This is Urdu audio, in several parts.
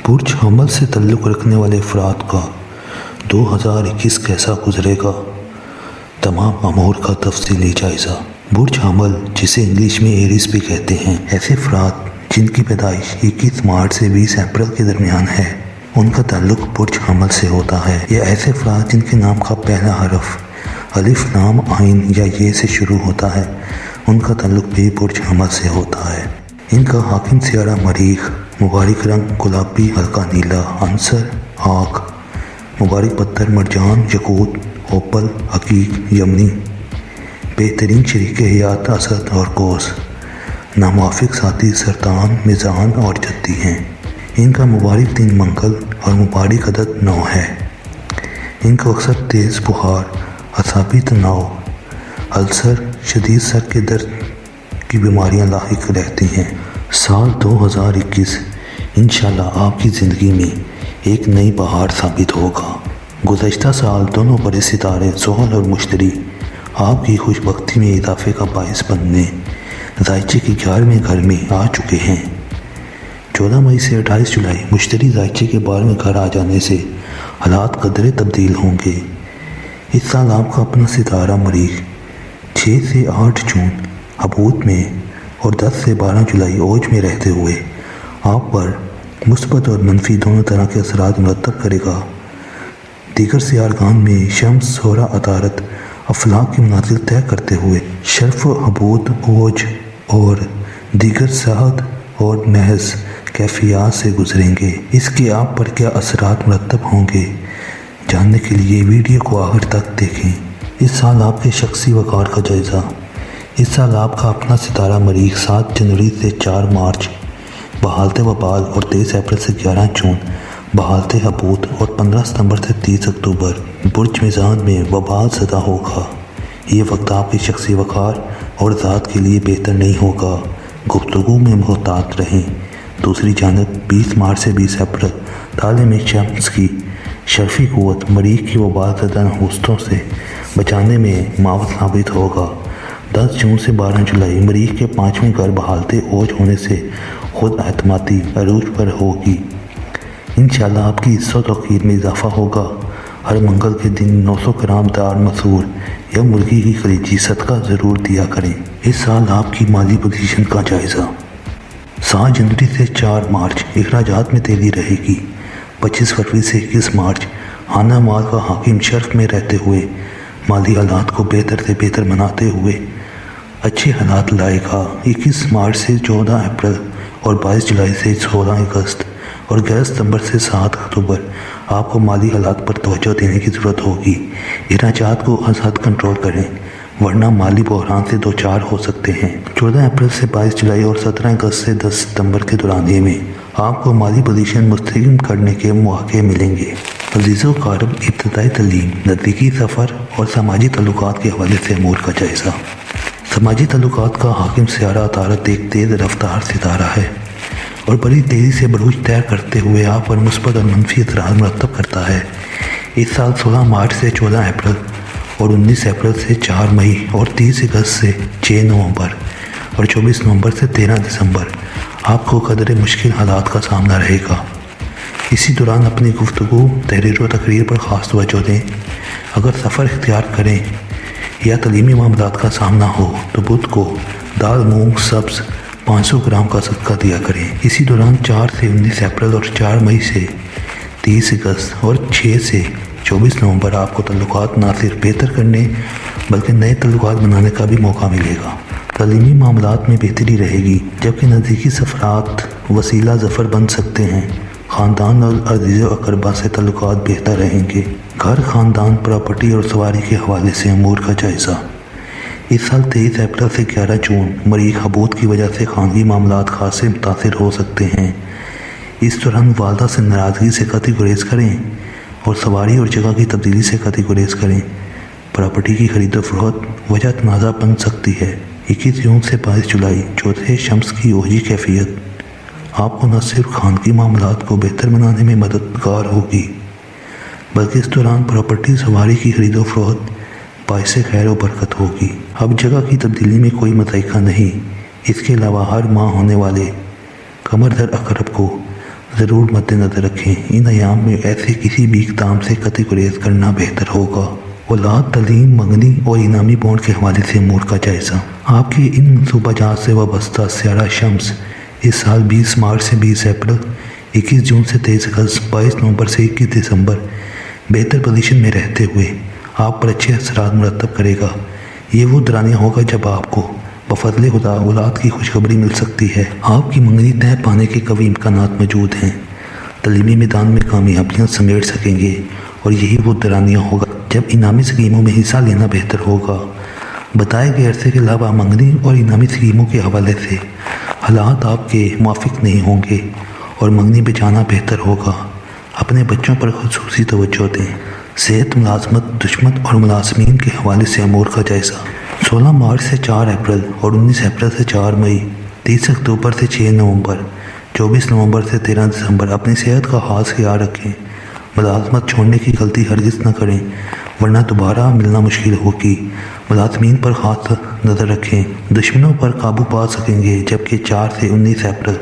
برج حمل سے تعلق رکھنے والے افراد کا 2021 کیسا گزرے گا؟ تمام امور کا تفصیلی جائزہ۔ برج حمل، جسے انگلش میں ایریس بھی کہتے ہیں، ایسے افراد جن کی پیدائش 21 مارچ سے 20 اپریل کے درمیان ہے، ان کا تعلق برج حمل سے ہوتا ہے۔ یا ایسے افراد جن کے نام کا پہلا حرف الف، لام، عین یا یہ سے شروع ہوتا ہے، ان کا تعلق بھی برج حمل سے ہوتا ہے۔ ان کا حاکم سیارہ مریخ، مبارک رنگ گلابی ہلکا نیلا، عنصر آگ، مبارک پتھر مرجان، یاقوت، اوپل، حقیق، یمنی، بہترین شریک حیات اسد اور قوس، ناموافق ساتھی سرطان، میزان اور جدی ہیں۔ ان کا مبارک دن منگل اور مبارک عدد 9 ہے۔ ان کو اکثر تیز بخار، اعصابی تناؤ، السر، شدید سر کے درد کی بیماریاں لاحق رہتی ہیں۔ سال 2021 انشاءاللہ آپ کی زندگی میں ایک نئی بہار ثابت ہوگا۔ گزشتہ سال دونوں بڑے ستارے زحل اور مشتری آپ کی خوش بختی میں اضافے کا باعث بننے ذائچے کے 11ویں گھر میں آ چکے ہیں۔ 14 مئی سے 28 جولائی مشتری ذائچے کے 12ویں گھر آ جانے سے حالات قدرے تبدیل ہوں گے۔ اس سال آپ کا اپنا ستارہ مریخ 6 سے 8 جون حبوط میں اور 10 سے 12 جولائی اوج میں رہتے ہوئے آپ پر مثبت اور منفی دونوں طرح کے اثرات مرتب کرے گا۔ دیگر سیارگان میں شمس، زہرہ، عطارد افلاک کی منازل طے کرتے ہوئے شرف، حبوط، اوج اور دیگر صحت اور محض کیفیات سے گزریں گے۔ اس کے آپ پر کیا اثرات مرتب ہوں گے، جاننے کے لیے ویڈیو کو آخر تک دیکھیں۔ اس سال آپ کے شخصی وقار کا جائزہ۔ اس سال آپ کا اپنا ستارہ مریخ 7 جنوری سے 4 مارچ بحالت وبال اور 23 اپریل سے 11 جون بحالت حبوط اور 15 ستمبر سے 30 اکتوبر برج میزان میں وبال زدہ ہوگا۔ یہ وقت آپ کے شخصی وقار اور ذات کے لیے بہتر نہیں ہوگا۔ گفتگو میں محتاط رہیں۔ دوسری جانب 20 مارچ سے 20 اپریل تعلیم شمس کی شرفی قوت مریخ کی وبال زدہ نحوستوں سے بچانے میں معاون ثابت ہوگا۔ 10 جون سے 12 جولائی مریخ کے 5ویں گھر بحالت اوج ہونے سے خود اعتمادی عروج پر ہوگی۔ انشاءاللہ آپ کی عزت و توقیر میں اضافہ ہوگا۔ ہر منگل کے دن 900 گرام دار مسور یا مرغی کی کلیجی صدقہ ضرور دیا کریں۔ اس سال آپ کی مالی پوزیشن کا جائزہ۔ 7 جنوری سے 4 مارچ اخراجات میں تیزی رہے گی۔ 25 فروری سے 21 مارچ خانہ مال کا حاکم شرف میں رہتے ہوئے مالی حالات کو بہتر سے بہتر بناتے ہوئے اچھے حالات لائے گا۔ 21 مارچ سے 14 اپریل اور 22 جولائی سے 16 اگست اور 11 ستمبر سے 7 اکتوبر آپ کو مالی حالات پر توجہ دینے کی ضرورت ہوگی۔ اخراجات کو از حد کنٹرول کریں، ورنہ مالی بحران سے دوچار ہو سکتے ہیں۔ 14 اپریل سے 22 جولائی اور 17 اگست سے 10 ستمبر کے دورانیے میں آپ کو مالی پوزیشن مستحکم کرنے کے مواقع ملیں گے۔ عزیز و اقارب، ابتدائی تعلیم، نزدیکی سفر اور سماجی تعلقات کے حوالے سے امور کا جائزہ۔ سماجی تعلقات کا حاکم سیارہ عطارد ایک تیز رفتار ستارہ ہے اور بڑی تیزی سے بروج طے کرتے ہوئے آپ پر مثبت اور منفی اثرات مرتب کرتا ہے۔ اس سال 16 مارچ سے 14 اپریل اور 19 اپریل سے 4 مئی اور 30 اگست سے 6 نومبر اور 24 نومبر سے 13 دسمبر آپ کو قدرے مشکل حالات کا سامنا رہے گا۔ اسی دوران اپنی گفتگو، تحریر و تقریر پر خاص توجہ دیں۔ اگر سفر اختیار کریں یا تعلیمی معاملات کا سامنا ہو تو بدھ کو دال مونگ سبز 500 گرام کا صدقہ دیا کریں۔ اسی دوران 4 سے 19 اپریل اور 4 مئی سے 30 اگست اور 6 سے 24 نومبر آپ کو تعلقات نہ صرف بہتر کرنے بلکہ نئے تعلقات بنانے کا بھی موقع ملے گا۔ تعلیمی معاملات میں بہتری رہے گی، جبکہ نزدیکی سفرات وسیلہ ظفر بن سکتے ہیں۔ خاندان اور عزیز و اقربا سے تعلقات بہتر رہیں گے۔ گھر، خاندان، پراپرٹی اور سواری کے حوالے سے امور کا جائزہ۔ اس سال 23 اپریل سے 11 جون مریخ حبوط کی وجہ سے خانگی معاملات خاصے متاثر ہو سکتے ہیں۔ اس دوران والدہ سے ناراضگی سے قطعی گریز کریں اور سواری اور جگہ کی تبدیلی سے قطعی گریز کریں۔ پراپرٹی کی خرید و فروخت وجہ تنازع بن سکتی ہے۔ 21 جون سے 22 جولائی چوتھے شمس کی اوجی کیفیت آپ کو نہ صرف خانگی معاملات کو بہتر بنانے میں مددگار ہوگی بلکہ اس دوران پراپرٹی، سواری کی خرید و فروخت باعث خیر و برکت ہوگی۔ اب جگہ کی تبدیلی میں کوئی مذائقہ نہیں۔ اس کے علاوہ ہر ماہ ہونے والے قمر در عقرب کو ضرور مد نظر رکھیں۔ ان ایام میں ایسے کسی بھی اقدام سے قطعی گریز کرنا بہتر ہوگا۔ اولاد، تعلیم، منگنی اور انعامی بانڈ کے حوالے سے امور کا جائزہ۔ آپ کے ان منصوبہ جات سے وابستہ سیارہ شمس اس سال 20 مارچ سے 20 اپریل، 21 جون سے 23 اگست، 22 نومبر سے 21 دسمبر بہتر پوزیشن میں رہتے ہوئے آپ پر اچھے اثرات مرتب کرے گا۔ یہ وہ دورانیہ ہوگا جب آپ کو بفضل خدا اولاد کی خوشخبری مل سکتی ہے۔ آپ کی منگنی طے پانے کے قوی امکانات موجود ہیں۔ تعلیمی میدان میں کامیابیاں سمیٹ سکیں گے اور یہی وہ دورانیہ ہوگا جب انعامی اسکیموں میں حصہ لینا بہتر ہوگا۔ بتائے گئے عرصے کے علاوہ منگنی اور انعامی اسکیموں کے حوالے سے حالات آپ کے موافق نہیں ہوں گے اور منگنی پہ جانا بہتر ہوگا۔ اپنے بچوں پر خصوصی توجہ دیں۔ صحت، ملازمت، دشمن اور ملازمین کے حوالے سے امور کا جائزہ۔ 16 مارچ سے 4 اپریل اور 19 اپریل سے 4 مئی، 30 اکتوبر سے 6 نومبر، 24 نومبر سے 13 دسمبر اپنی صحت کا خاص خیال رکھیں۔ ملازمت چھوڑنے کی غلطی ہرگز نہ کریں ورنہ دوبارہ ملنا مشکل ہوگی۔ ملازمین پر خاص نظر رکھیں۔ دشمنوں پر قابو پا سکیں گے، جبکہ 4 سے 19 اپریل،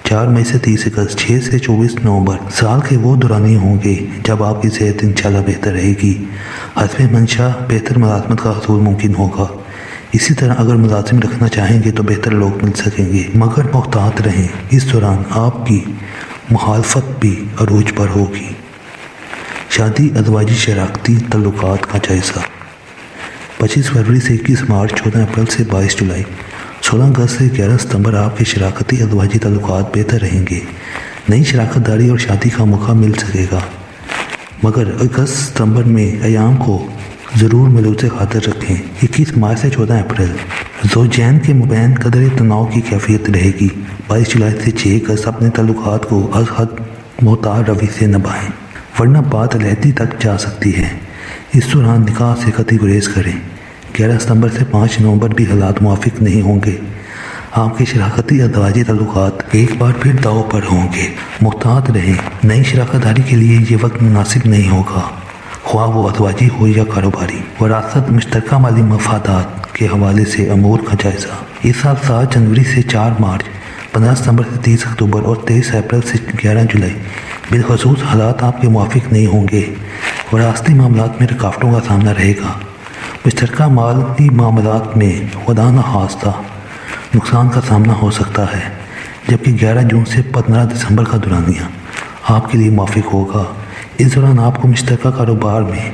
4 مئی سے 30 اگست، 6 سے 24 نومبر سال کے وہ دورانیے ہوں گے جب آپ کی صحت انشاءاللہ بہتر رہے گی۔ حسب منشا بہتر ملازمت کا حصول ممکن ہوگا۔ اسی طرح اگر ملازم رکھنا چاہیں گے تو بہتر لوگ مل سکیں گے، مگر محتاط رہیں۔ اس دوران آپ کی مخالفت بھی عروج پر ہوگی۔ شادی، ازدواجی شراکتی تعلقات کا جائزہ۔ 25 فروری سے 21 مارچ، 14 اپریل سے 22 جولائی، 16 اگست سے 11 ستمبر آپ کے شراکتی ازدواجی تعلقات بہتر رہیں گے۔ نئی شراکت داری اور شادی کا موقع مل سکے گا، مگر اگست ستمبر میں ایام کو ضرور ملوث خاطر رکھیں۔ 21 مارچ سے 14 اپریل زوجین کے مابین قدر تناؤ کی کیفیت رہے گی۔ 22 جولائی سے 6 اگست اپنے تعلقات کو از حد محتاط روی سے نبھائیں ورنہ بات علیحدگی تک جا سکتی ہے۔ اس دوران نکاح سے قطعی گریز کریں۔ 11 ستمبر سے 5 نومبر بھی حالات موافق نہیں ہوں گے۔ آپ کے شراکتی ازدواجی تعلقات ایک بار پھر داؤ پر ہوں گے۔ محتاط رہیں۔ نئی شراکت داری کے لیے یہ وقت مناسب نہیں ہوگا، خواہ وہ ازدواجی ہو یا کاروباری۔ وراثت، مشترکہ مالی مفادات کے حوالے سے امور کا جائزہ۔ اس سال 7 جنوری سے 4 مارچ، 15 ستمبر سے 30 اکتوبر اور 23 اپریل سے 11 جولائی بالخصوص حالات آپ کے موافق نہیں ہوں گے۔ وراثتی معاملات میں رکاوٹوں کا سامنا رہے گا۔ مشترکہ مالی معاملات میں خدا نخواستہ نقصان کا سامنا ہو سکتا ہے، جبکہ 11 جون سے 15 دسمبر کا دورانیہ آپ کے لیے موافق ہوگا۔ اس دوران آپ کو مشترکہ کاروبار میں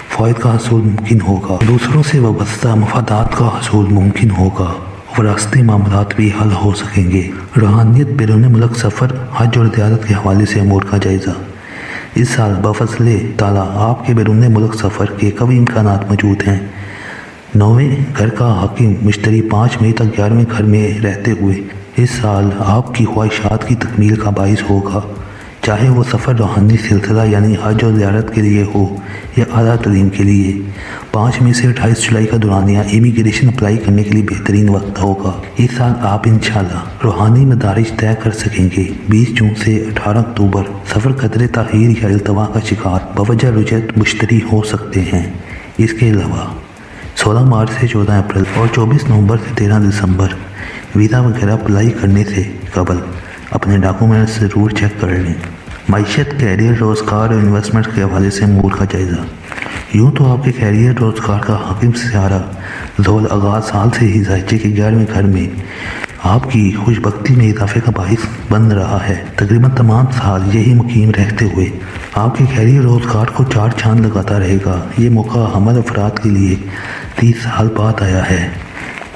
فوائد کا حصول ممکن ہوگا، دوسروں سے وابستہ مفادات کا حصول ممکن ہوگا، وراثتی معاملات بھی حل ہو سکیں گے۔ روحانیت، بیرون ملک سفر، حج اور زیارت کے حوالے سے امور کا جائزہ۔ اس سال بفضل تعالیٰ آپ کے بیرون ملک سفر کے قوی امکانات موجود ہیں۔ 9ویں گھر کا حاکم مشتری 5 مئی تک 11ویں گھر میں رہتے ہوئے اس سال آپ کی خواہشات کی تکمیل کا باعث ہوگا، چاہے وہ سفر روحانی سلسلہ یعنی حج اور زیارت کے لیے ہو یا اعلیٰ تعلیم کے لیے۔ 5 مئی سے 28 جولائی کا دورانیہ امیگریشن اپلائی کرنے کے لیے بہترین وقت ہوگا۔ اس سال آپ انشاءاللہ روحانی مدارج طے کر سکیں گے۔ 20 جون سے 18 اکتوبر سفر قدر تاخیر یا التوا کا شکار بوجہ رجعت مشتری ہو سکتے ہیں۔ اس کے علاوہ 16 مارچ سے 14 اپریل اور 24 نومبر سے 13 دسمبر ویزا وغیرہ اپلائی کرنے سے قبل اپنے ڈاکومنٹس ضرور چیک کر لیں۔ معیشت، کیریئر، روزگار اور انویسٹمنٹ کے حوالے سے امور کا جائزہ۔ یوں تو آپ کے کیریئر روزگار کا حاکم سیارہ ذوال آغاز سال سے ہی ذائچے کے 11ویں گھر میں آپ کی خوش بختی میں اضافے کا باعث بن رہا ہے۔ تقریباً تمام سال یہی مقیم رہتے ہوئے آپ کے کیریئر روزگار کو 4 چاند لگاتا رہے گا۔ یہ موقع حامل افراد کے لیے 30 سال بعد آیا ہے۔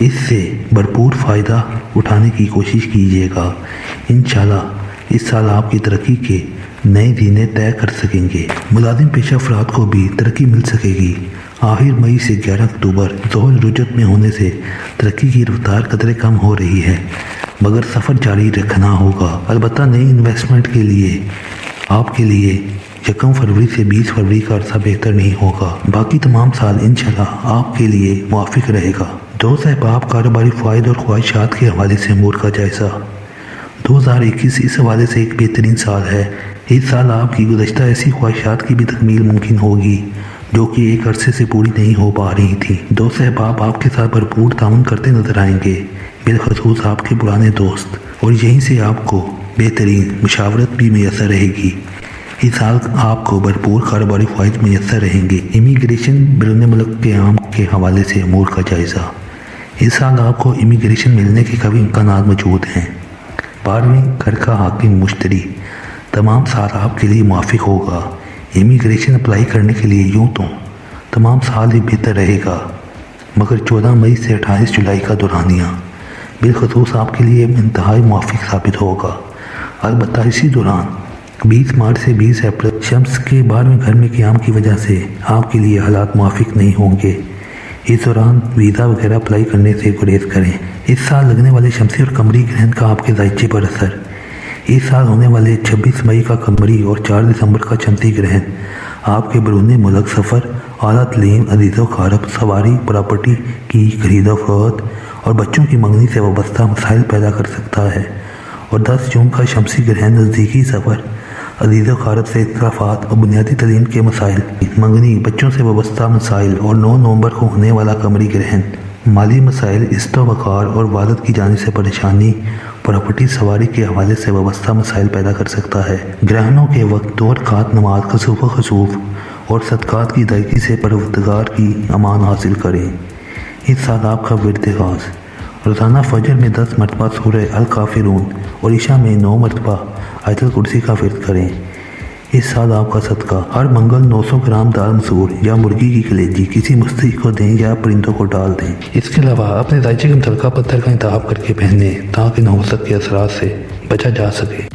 اس سے بھرپور فائدہ اٹھانے کی کوشش کیجیے گا۔ انشاءاللہ اس سال آپ کی ترقی کے نئے زینے طے کر سکیں گے۔ ملازم پیشہ افراد کو بھی ترقی مل سکے گی۔ آخر مئی سے 11 اکتوبر ظہور رجعت میں ہونے سے ترقی کی رفتار قدرے کم ہو رہی ہے، مگر سفر جاری رکھنا ہوگا۔ البتہ نئی انویسٹمنٹ کے لیے آپ کے لیے 1 فروری سے 20 فروری کا عرصہ بہتر نہیں ہوگا۔ باقی تمام سال انشاءاللہ آپ کے لیے موافق رہے گا۔ دوست احباب، کاروباری فوائد اور خواہشات کے حوالے سے امور کا جائزہ۔ 2021 اس حوالے سے ایک بہترین سال ہے۔ اس سال آپ کی گزشتہ ایسی خواہشات کی بھی تکمیل ممکن ہوگی جو کہ ایک عرصے سے پوری نہیں ہو پا رہی تھی۔ دوست احباب آپ کے ساتھ بھرپور تعاون کرتے نظر آئیں گے، بالخصوص آپ کے پرانے دوست، اور یہیں سے آپ کو بہترین مشاورت بھی میسر رہے گی۔ اس سال آپ کو بھرپور کاروباری فوائد میسر رہیں گے۔ امیگریشن بیرون ملک قیام کے حوالے سے امور کا جائزہ۔ اس سال آپ کو امیگریشن ملنے کے قوی امکانات موجود ہیں۔ 12ویں گھر کا حاکم مشتری تمام سال آپ کے لیے موافق ہوگا۔ امیگریشن اپلائی کرنے کے لیے یوں تو تمام سال ہی بہتر رہے گا، مگر 14 مئی سے 28 جولائی کا دورانیہ بالخصوص آپ کے لیے انتہائی موافق ثابت ہوگا۔ البتہ اسی دوران 20 مارچ سے 20 اپریل شمس کے 12ویں گھر میں قیام کی وجہ سے آپ کے لیے حالات موافق نہیں ہوں گے۔ اس دوران ویزا وغیرہ اپلائی کرنے سے گریز کریں۔ اس سال لگنے والے شمسی اور قمری گرہن کا آپ کے ذائقے پر اثر۔ اس سال ہونے والے 26 مئی کا قمری اور 4 دسمبر کا شمسی گرہن آپ کے بیرون ملک سفر، اعلیٰ تعلیم، عزیز و اقارب، سواری، پراپرٹی کی خرید و فروخت اور بچوں کی منگنی سے وابستہ مسائل پیدا کر سکتا ہے، اور 10 جون کا شمسی گرہن نزدیکی سفر، عزیز و اقارب سے اختلافات اور بنیادی تعلیم کے مسائل، منگنی، بچوں سے وابستہ مسائل، اور 9 نومبر کو ہونے والا قمری گرہن مالی مسائل، عزت و وقار اور والد کی جانب سے پریشانی، پراپرٹی، سواری کے حوالے سے وابستہ مسائل پیدا کر سکتا ہے۔ گرہنوں کے وقت 2 رکعت نماز کسوف و خسوف اور صدقات کی ادائیگی سے پروردگار کی امان حاصل کریں۔ اس سال آپ کا ورد خاص روزانہ فجر میں 10 مرتبہ سورہ الکافرون اور عشاء میں 9 مرتبہ آیت الکرسی کا ورد کریں۔ اس سال آپ کا صدقہ ہر منگل 900 گرام دال مسور یا مرغی کی کلیجی کسی مستحق کو دیں یا پرندوں کو ڈال دیں۔ اس کے علاوہ اپنے ذائچے کے متعلقہ پتھر کا انتخاب کر کے پہنیں تاکہ نحوست کے اثرات سے بچا جا سکے۔